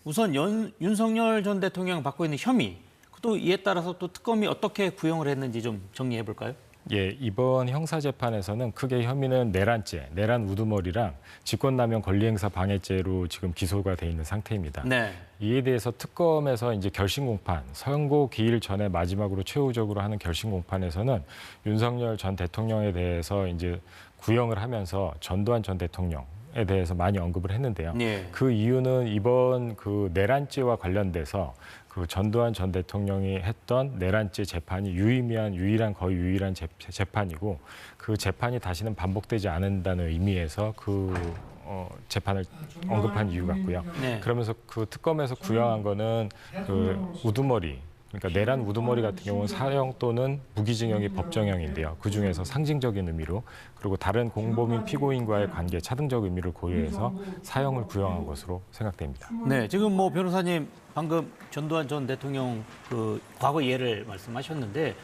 우선 윤석열 전 대통령 받고 있는 혐의, 또 이에 따라서 또 특검이 어떻게 구형을 했는지 좀 정리해 볼까요? 예, 이번 형사재판에서는 크게 혐의는 내란죄, 내란 우두머리랑 직권남용 권리행사 방해죄로 지금 기소가 돼 있는 상태입니다. 네. 이에 대해서 특검에서 이제 결심 공판, 선고 기일 전에 마지막으로 최후적으로 하는 결심 공판에서는 윤석열 전 대통령에 대해서 이제 구형을 하면서 전두환 전 대통령에 대해서 많이 언급을 했는데요. 네. 그 이유는 이번 그 내란죄와 관련돼서 그 전두환 전 대통령이 했던 내란죄 재판이 거의 유일한 재판이고 그 재판이 다시는 반복되지 않는다는 의미에서 재판을 언급한 이유 같고요. 네. 그러면서 그 특검에서 구형한 거는 그 우두머리, 그러니까 내란 우두머리 같은 경우는 사형 또는 무기징역이 법정형인데요. 그중에서 상징적인 의미로 그리고 다른 공범인 피고인과의 관계, 차등적 의미를 고려해서 사형을 구형한 것으로 생각됩니다. 네, 지금 뭐 변호사님 방금 전두환 전 대통령 그 과거 예를 말씀하셨는데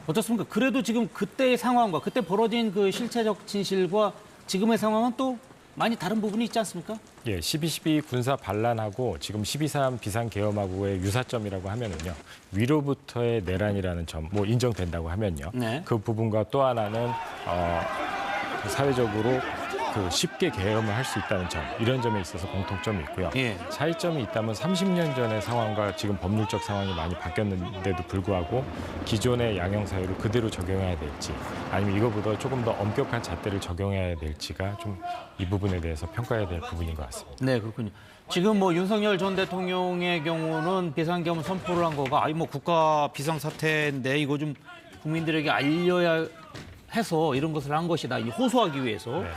어떻습니까? 그래도 지금 그때의 상황과 그때 벌어진 그 실체적 진실과 지금의 상황은 또 많이 다른 부분이 있지 않습니까? 예, 12.12 군사 반란하고 지금 12.3 비상계엄하고의 유사점이라고 하면은요. 위로부터의 내란이라는 점, 뭐 인정된다고 하면요. 네. 그 부분과 또 하나는 사회적으로 그 쉽게 계엄을 할 수 있다는 점, 이런 점에 있어서 공통점이 있고요. 예. 차이점이 있다면 30년 전의 상황과 지금 법률적 상황이 많이 바뀌었는데도 불구하고 기존의 양형 사유를 그대로 적용해야 될지 아니면 이거보다 조금 더 엄격한 잣대를 적용해야 될지가 좀 이 부분에 대해서 평가해야 될 부분인 것 같습니다. 네, 그렇군요. 지금 뭐 윤석열 전 대통령의 경우는 비상계엄 선포를 한 거가 아니 뭐 국가 비상사태인데 이거 좀 국민들에게 알려야 해서 이런 것을 한 것이다. 호소하기 위해서. 네.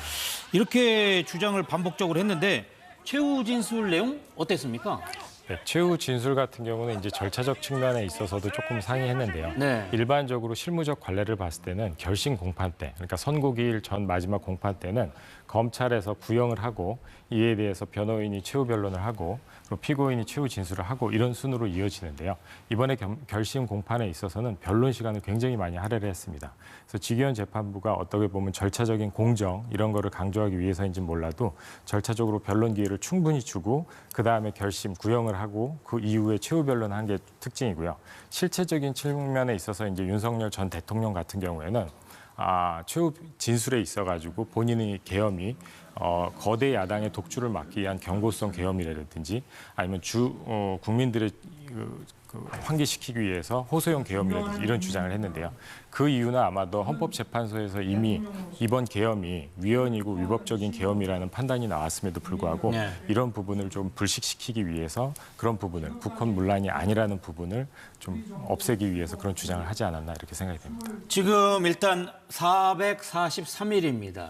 이렇게 주장을 반복적으로 했는데 최후 진술 내용 어땠습니까? 네, 최후 진술 같은 경우는 이제 절차적 측면에 있어서도 조금 상이했는데요. 네. 일반적으로 실무적 관례를 봤을 때는 결심 공판 때, 그러니까 선고기일 전 마지막 공판 때는 검찰에서 구형을 하고 이에 대해서 변호인이 최후 변론을 하고 그리고 피고인이 최후 진술을 하고 이런 순으로 이어지는데요. 이번에 결심 공판에 있어서는 변론 시간을 굉장히 많이 할애를 했습니다. 그래서 지기현 재판부가 어떻게 보면 절차적인 공정 이런 거를 강조하기 위해서인지 몰라도 절차적으로 변론 기회를 충분히 주고 그다음에 결심 구형을 하고 그 이후에 최후 변론한 게 특징이고요. 실체적인 측면에 있어서 이제 윤석열 전 대통령 같은 경우에는 최후 진술에 있어가지고 본인의 계엄이 거대 야당의 독주를 막기 위한 경고성 계엄이라든지 아니면 국민들의 환기시키기 위해서 호소형 계엄이라든지 이런 주장을 했는데요. 그 이유는 아마도 헌법재판소에서 이미 이번 계엄이 위헌이고 위법적인 계엄이라는 판단이 나왔음에도 불구하고 네. 이런 부분을 좀 불식시키기 위해서 그런 부분을 국헌문란이 아니라는 부분을 좀 없애기 위해서 그런 주장을 하지 않았나 이렇게 생각이 됩니다. 지금 일단 443일입니다.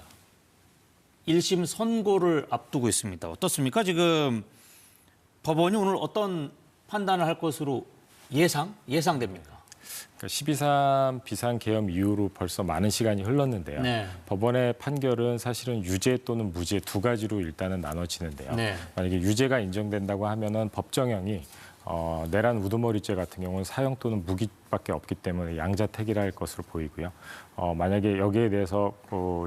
1심 선고를 앞두고 있습니다. 어떻습니까? 지금 법원이 오늘 어떤 판단을 할 것으로 예상됩니까? 그러니까 12.3 비상계엄 이후로 벌써 많은 시간이 흘렀는데요. 네. 법원의 판결은 사실은 유죄 또는 무죄 두 가지로 일단은 나눠지는데요. 네. 만약에 유죄가 인정된다고 하면은 법정형이 내란 우두머리죄 같은 경우는 사형 또는 무기밖에 없기 때문에 양자택일할 것으로 보이고요. 만약에 여기에 대해서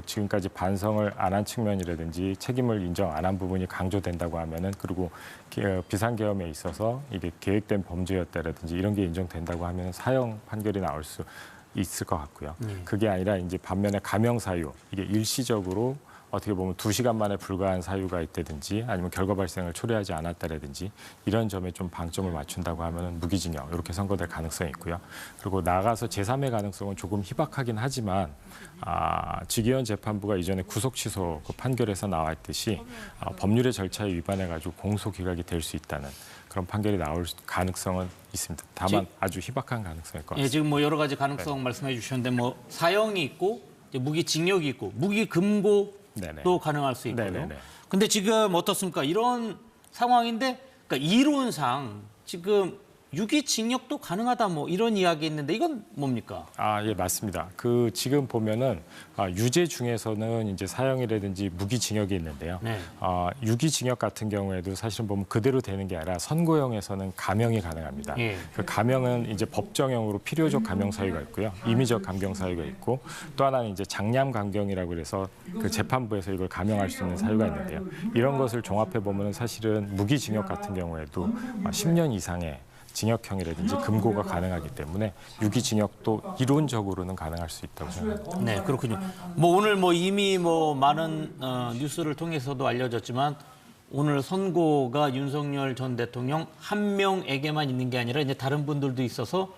지금까지 반성을 안 한 측면이라든지 책임을 인정 안 한 부분이 강조된다고 하면은 그리고 비상계엄에 있어서 이게 계획된 범죄였다라든지 이런 게 인정된다고 하면 사형 판결이 나올 수 있을 것 같고요. 그게 아니라 이제 반면에 감형 사유 이게 일시적으로 어떻게 보면 2시간 만에 불과한 사유가 있다든지 아니면 결과 발생을 초래하지 않았다라든지 이런 점에 좀 방점을 맞춘다고 하면 무기징역 이렇게 선고될 가능성이 있고요. 그리고 나가서 제3의 가능성은 조금 희박하긴 하지만 지기현 재판부가 이전에 구속 취소 그 판결에서 나왔듯이 법률의 절차에 위반해가지고 공소기각이 될 수 있다는 그런 판결이 나올 가능성은 있습니다. 다만 아주 희박한 가능성일 것 같습니다. 예, 지금 뭐 여러 가지 가능성 말씀해 주셨는데 뭐 사형이 있고 무기징역이 있고 무기금고 네네. 또 가능할 수 있고요. 네네네. 근데 지금 어떻습니까? 이런 상황인데 그러니까 이론상 지금 유기징역도 가능하다 뭐 이런 이야기 있는데 이건 뭡니까? 예, 맞습니다. 지금 보면은 유죄 중에서는 이제 사형이라든지 무기징역이 있는데요. 네. 유기징역 같은 경우에도 사실은 보면 그대로 되는 게 아니라 선고형에서는 감형이 가능합니다. 예. 그 감형은 이제 법정형으로 필요적 감형 사유가 있고요, 임의적 감경 사유가 있고 또 하나는 이제 장량 감경이라고 그래서 그 재판부에서 이걸 감형할 수 있는 사유가 있는데요. 이런 것을 종합해 보면은 사실은 무기징역 같은 경우에도 10년 이상의 징역형이라든지 금고가 가능하기 때문에 유기징역도 이론적으로는 가능할 수 있다고 생각합니다. 네, 그렇군요. 뭐 오늘 뭐 이미 뭐 많은 뉴스를 통해서도 알려졌지만 오늘 선고가 윤석열 전 대통령 한 명에게만 있는 게 아니라 이제 다른 분들도 있어서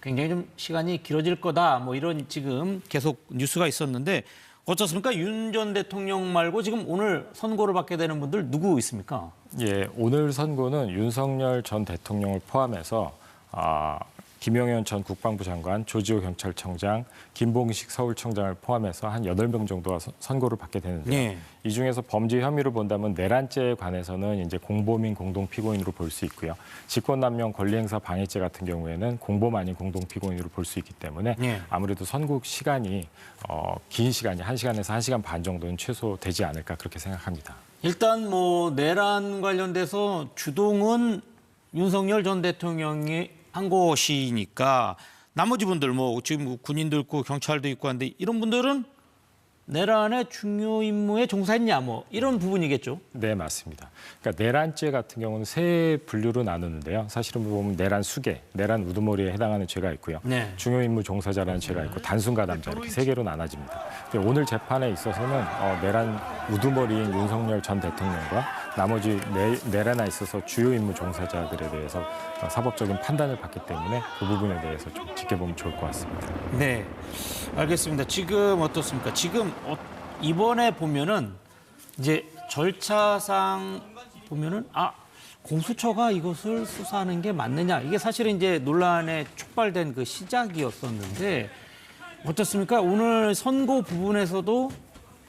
굉장히 좀 시간이 길어질 거다. 뭐 이런 지금 계속 뉴스가 있었는데 어떻습니까? 윤 전 대통령 말고 지금 오늘 선고를 받게 되는 분들 누구 있습니까? 예, 오늘 선고는 윤석열 전 대통령을 포함해서 김용현 전 국방부 장관, 조지호 경찰청장, 김봉식 서울청장을 포함해서 한 8명 정도가 선고를 받게 되는데요. 네. 이 중에서 범죄 혐의를 본다면 내란죄에 관해서는 이제 공범인 공동 피고인으로 볼 수 있고요. 직권남용 권리행사 방해죄 같은 경우에는 공범 아닌 공동 피고인으로 볼 수 있기 때문에 네. 아무래도 선고 시간이 긴 시간이 1시간에서 1시간 반 정도는 최소 되지 않을까 그렇게 생각합니다. 일단 뭐 내란 관련돼서 주동은 윤석열 전 대통령이 한 것이니까 나머지 분들 뭐 지금 군인도 있고 경찰도 있고 한데 이런 분들은 내란의 중요 임무에 종사했냐 뭐 이런 부분이겠죠. 네, 맞습니다. 그러니까 내란죄 같은 경우는 세 분류로 나누는데요. 사실은 보면 내란 수괴, 내란 우두머리에 해당하는 죄가 있고요. 네. 중요 임무 종사자라는 죄가 있고 단순 가담자 이렇게 세 개로 나눠집니다. 근데 오늘 재판에 있어서는 내란 우두머리인 윤석열 전 대통령과 나머지 내란에 있어서 주요 임무 종사자들에 대해서 사법적인 판단을 받기 때문에 그 부분에 대해서 좀 지켜보면 좋을 것 같습니다. 네, 알겠습니다. 지금 어떻습니까? 지금 이번에 보면은 이제 절차상 보면은 공수처가 이것을 수사하는 게 맞느냐 이게 사실은 이제 논란에 촉발된 그 시작이었었는데 어떻습니까? 오늘 선고 부분에서도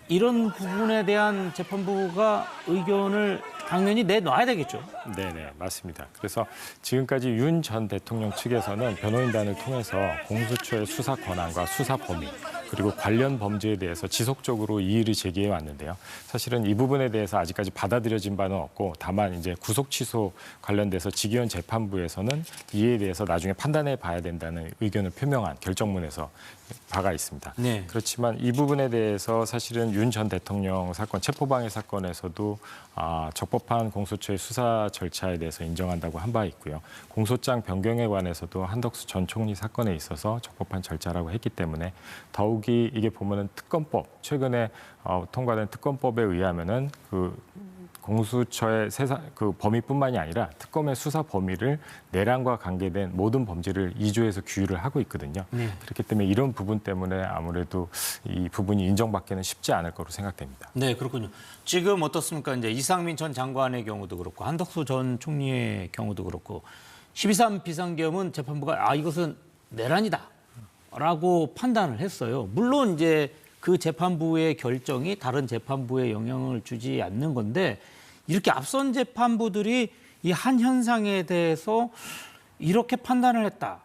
이런 부분에 대한 재판부가 의견을 당연히 내놔야 되겠죠. 네, 맞습니다. 그래서 지금까지 윤 전 대통령 측에서는 변호인단을 통해서 공수처의 수사 권한과 수사 범위 그리고 관련 범죄에 대해서 지속적으로 이의를 제기해 왔는데요. 사실은 이 부분에 대해서 아직까지 받아들여진 바는 없고 다만 이제 구속 취소 관련돼서 직위원 재판부에서는 이에 대해서 나중에 판단해 봐야 된다는 의견을 표명한 결정문에서 바가 있습니다. 네. 그렇지만 이 부분에 대해서 사실은 윤 전 대통령 사건, 체포방해 사건에서도 적법한 공수처의 수사 절차에 대해서 인정한다고 한 바 있고요. 공소장 변경에 관해서도 한덕수 전 총리 사건에 있어서 적법한 절차라고 했기 때문에 더욱이 이게 보면은 특검법, 최근에 통과된 특검법에 의하면은 공수처의 그 범위뿐만이 아니라 특검의 수사 범위를 내란과 관계된 모든 범죄를 2조에서 규율을 하고 있거든요. 네. 그렇기 때문에 이런 부분 때문에 아무래도 이 부분이 인정받기는 쉽지 않을 거로 생각됩니다. 네, 그렇군요. 지금 어떻습니까? 이제 이상민 전 장관의 경우도 그렇고 한덕수 전 총리의 경우도 그렇고 12.3 비상계엄은 재판부가 이것은 내란이다라고 판단을 했어요. 물론 이제 그 재판부의 결정이 다른 재판부에 영향을 주지 않는 건데 이렇게 앞선 재판부들이 이 한 현상에 대해서 이렇게 판단을 했다.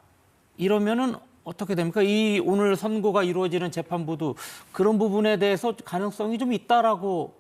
이러면은 어떻게 됩니까? 이 오늘 선고가 이루어지는 재판부도 그런 부분에 대해서 가능성이 좀 있다라고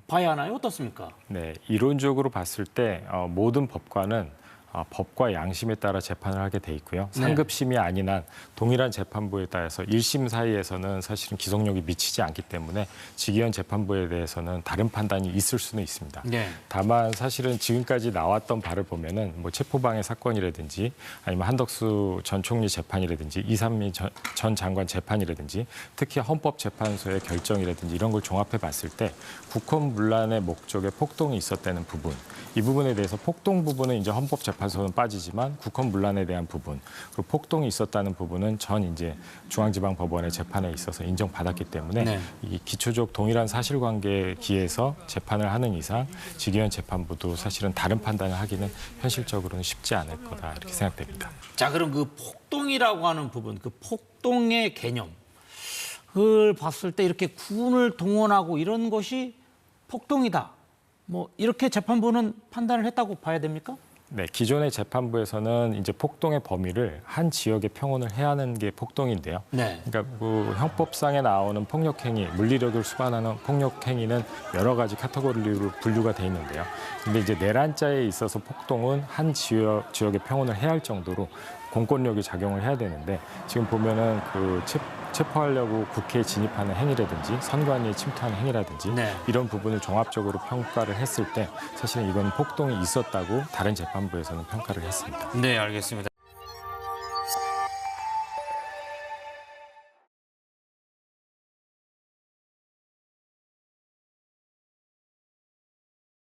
봐야 하나요? 어떻습니까? 네, 이론적으로 봤을 때 모든 법관은 법과 양심에 따라 재판을 하게 돼 있고요. 상급심이 아닌 한 동일한 재판부에 따라서 1심 사이에서는 사실은 기속력이 미치지 않기 때문에 직위원 재판부에 대해서는 다른 판단이 있을 수는 있습니다. 네. 다만 사실은 지금까지 나왔던 바를 보면은 뭐 체포방해 사건이라든지 아니면 한덕수 전 총리 재판이라든지 이상민 전 장관 재판이라든지 특히 헌법재판소의 결정이라든지 이런 걸 종합해 봤을 때 국헌 문란의 목적에 폭동이 있었다는 부분, 이 부분에 대해서 폭동 부분은 이제 헌법재판소는 빠지지만 국헌 문란에 대한 부분, 그리고 폭동이 있었다는 부분은 전 이제 중앙지방법원의 재판에 있어서 인정받았기 때문에 네. 이 기초적 동일한 사실관계에 기해서 재판을 하는 이상 직위원 재판부도 사실은 다른 판단을 하기는 현실적으로는 쉽지 않을 거다 이렇게 생각됩니다. 자, 그럼 그 폭동이라고 하는 부분, 그 폭동의 개념을 봤을 때 이렇게 군을 동원하고 이런 것이 폭동이다. 뭐 이렇게 재판부는 판단을 했다고 봐야 됩니까? 네, 기존의 재판부에서는 이제 폭동의 범위를 한 지역의 평온을 해하는 게 폭동인데요. 네. 그러니까 그 형법상에 나오는 폭력행위, 물리력을 수반하는 폭력행위는 여러 가지 카테고리로 분류가 돼 있는데요. 근데 이제 내란자에 있어서 폭동은 한 지역의 평온을 해할 정도로 공권력이 작용을 해야 되는데 지금 보면은 그 체포하려고 국회에 진입하는 행위라든지 선관위에 침투하는 행위라든지 네. 이런 부분을 종합적으로 평가를 했을 때 사실은 이건 폭동이 있었다고 다른 재판부에서는 평가를 했습니다. 네, 알겠습니다.